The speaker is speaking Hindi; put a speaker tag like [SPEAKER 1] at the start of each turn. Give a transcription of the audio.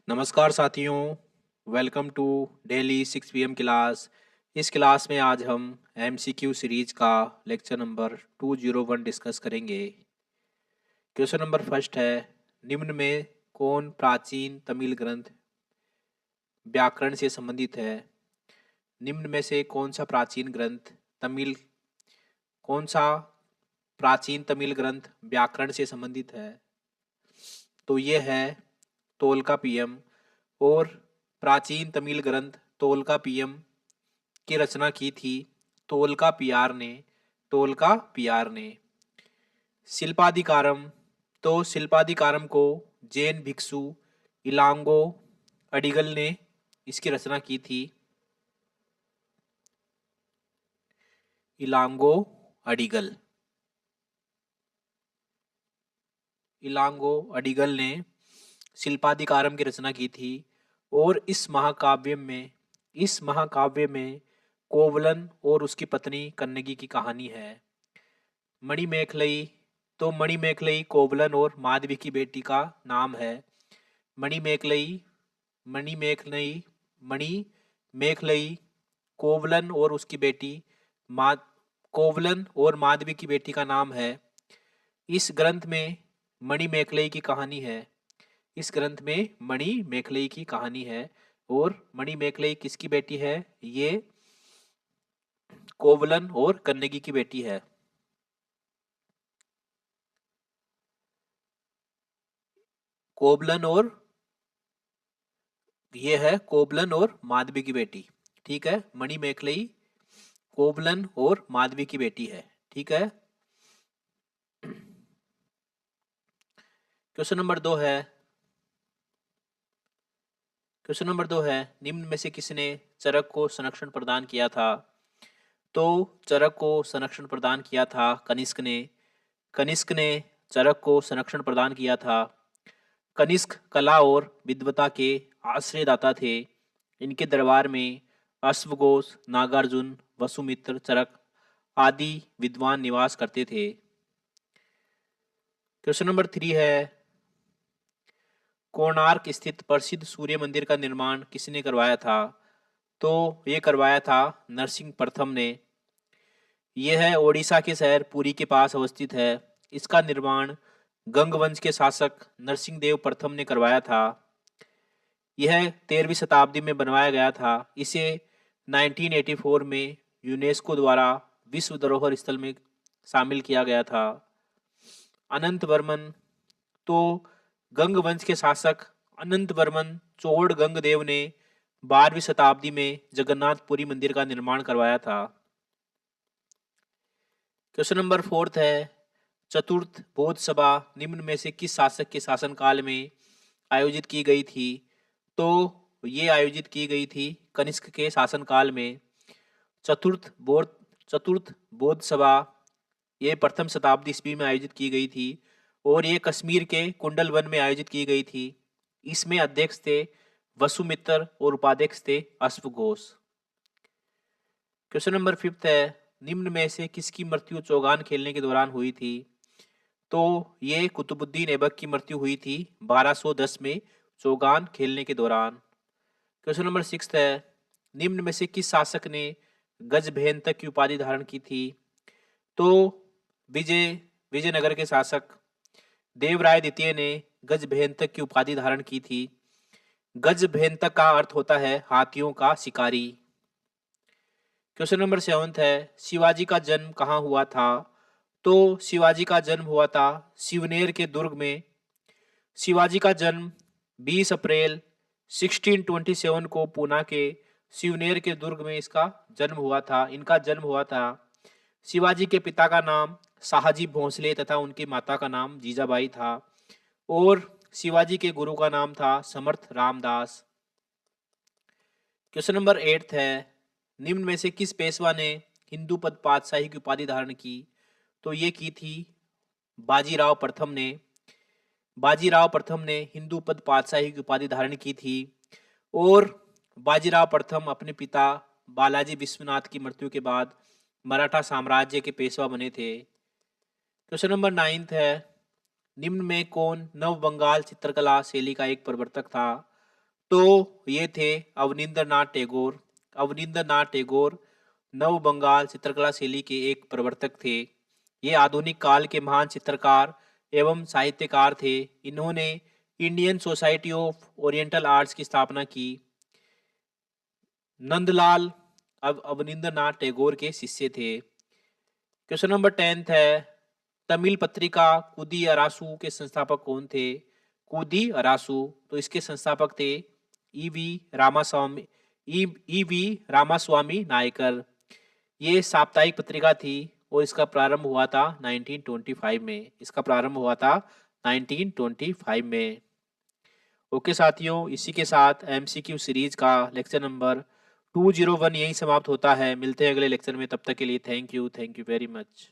[SPEAKER 1] नमस्कार साथियों। Welcome to daily 6 PM class. इस क्लास में आज हम MCQ सीरीज का लेक्चर नंबर 201 डिस्कस करेंगे। क्वेश्चन नंबर फर्स्ट है, निम्न में कौन प्राचीन तमिल ग्रंथ व्याकरण से संबंधित है? निम्न में से कौन सा प्राचीन तमिल ग्रंथ व्याकरण से संबंधित है? तो ये है तोलकापियम। और प्राचीन तमिल ग्रंथ तोलकापियम की रचना की थी तोलकापियार ने। शिल्पाधिकारम, तो शिल्पाधिकारम को जैन भिक्षु इलांगो अडिगल ने इसकी रचना की थी। इलांगो अडिगल इलांगो अडिगल ने शिल्पाधिकारम की रचना की थी। और इस महाकाव्य में कोवलन और उसकी पत्नी कन्नगी की कहानी है। मणिमेखलई, तो मणिमेखलई कोवलन और माधवी की बेटी का नाम है। मणिमेखलई मणिमेखलई मणिमेखलई कोवलन और उसकी बेटी कोवलन और माधवी की बेटी का नाम है। इस ग्रंथ में मणिमेखलई की कहानी है। इस ग्रंथ में मणिमेखलई की कहानी है। और मणिमेखलई किसकी बेटी है? ये कोवलन और कन्नगी की बेटी है। कोवलन और माधवी की बेटी। ठीक है, मणिमेखलई कोवलन और माधवी की बेटी है। ठीक है। क्वेश्चन नंबर दो है, निम्न में से किसने चरक को संरक्षण प्रदान किया था? तो चरक को संरक्षण प्रदान किया था कनिष्क ने चरक को संरक्षण प्रदान किया था। कनिष्क कला और विद्वता के आश्रयदाता थे। इनके दरबार में अश्वघोष, नागार्जुन, वसुमित्र, चरक आदि विद्वान निवास करते थे। क्वेश्चन नंबर 3 है, कोणार्क स्थित प्रसिद्ध सूर्य मंदिर का निर्माण किसने करवाया था? तो ये करवाया था नरसिंह प्रथम ने। यह है ओडिशा के शहर पुरी के पास अवस्थित है। इसका निर्माण गंग वंश के शासक नरसिंह देव प्रथम ने करवाया था। यह 13वीं शताब्दी में बनवाया गया था। इसे 1984 में यूनेस्को द्वारा विश्व धरोहर स्थल में शामिल किया गया था। अनंत वर्मन, तो गंग वंश के शासक अनंत वर्मन चोड़ गंग देव ने 12वीं शताब्दी में जगन्नाथपुरी मंदिर का निर्माण करवाया था। क्वेश्चन नंबर 4 है, चतुर्थ बौद्ध सभा निम्न में से किस शासक के शासनकाल में आयोजित की गई थी? तो ये आयोजित की गई थी कनिष्क के शासनकाल में। चतुर्थ बौद्ध सभा ये प्रथम शताब्दी ईस्वी में आयोजित की गई थी। और ये कश्मीर के कुंडल वन में आयोजित की गई थी। इसमें अध्यक्ष थे वसुमित्र और उपाध्यक्ष थे अश्वघोष। क्वेश्चन नंबर 5 है, निम्न में से किसकी मृत्यु चौगान खेलने के दौरान हुई थी? तो ये कुतुबुद्दीन ऐबक की मृत्यु हुई थी 1210 में चौगान खेलने के दौरान। क्वेश्चन नंबर 6 है, निम्न में से किस शासक ने गजभेंतक की उपाधि धारण की थी? तो विजयनगर के शासक देवराय द्वितीय ने गजभेंतक की उपाधि धारण की थी। गजभेंतक का अर्थ होता है हाथियों का शिकारी। क्वेश्चन नंबर 7 है, शिवाजी का जन्म कहाँ हुआ था? तो शिवाजी का जन्म हुआ था शिवनेर के दुर्ग में। शिवाजी का जन्म 20 अप्रैल 1627 को पूना के शिवनेर के दुर्ग में इनका जन्म हुआ था। शिवाजी के पिता का नाम शाहजी भोंसले तथा उनकी माता का नाम जीजाबाई था। और शिवाजी के गुरु का नाम था समर्थ रामदास। क्वेश्चन नंबर 8 है, निम्न में से किस पेशवा ने हिंदू पद पातशाही की उपाधि धारण की? तो ये की थी बाजीराव प्रथम ने हिंदू पद पातशाही की उपाधि धारण की थी। और बाजीराव प्रथम अपने पिता बालाजी विश्वनाथ की मृत्यु के बाद मराठा साम्राज्य के पेशवा बने थे। क्वेश्चन नंबर 9 है, निम्न में कौन नव बंगाल चित्रकला शैली का एक प्रवर्तक था? तो ये थे अवनींद्रनाथ टैगोर। अवनींद्रनाथ टैगोर नव बंगाल चित्रकला शैली के एक प्रवर्तक थे। ये आधुनिक काल के महान चित्रकार एवं साहित्यकार थे। इन्होंने Indian society of oriental arts की स्थापना की। नंदलाल अब अवनींद्रनाथ टैगोर के शिष्य थे। क्वेश्चन नंबर 10 है, तमिल पत्रिका कुदी अरासू के संस्थापक कौन थे? कुदी अरासू, तो इसके संस्थापक थे ईवी रामास्वामी, ईवी रामास्वामी नायकर। ये साप्ताहिक पत्रिका थी और इसका प्रारंभ हुआ था 1925 में। इसका प्रारंभ हुआ था 1925 में। ओके साथियों, इसी के साथ एमसीक्यू सीरीज का लेक्चर नंबर 201 यहीं समाप्त होता है। मिलते हैं अगले लेक्चर में, तब तक के लिए थैंक यू वेरी मच।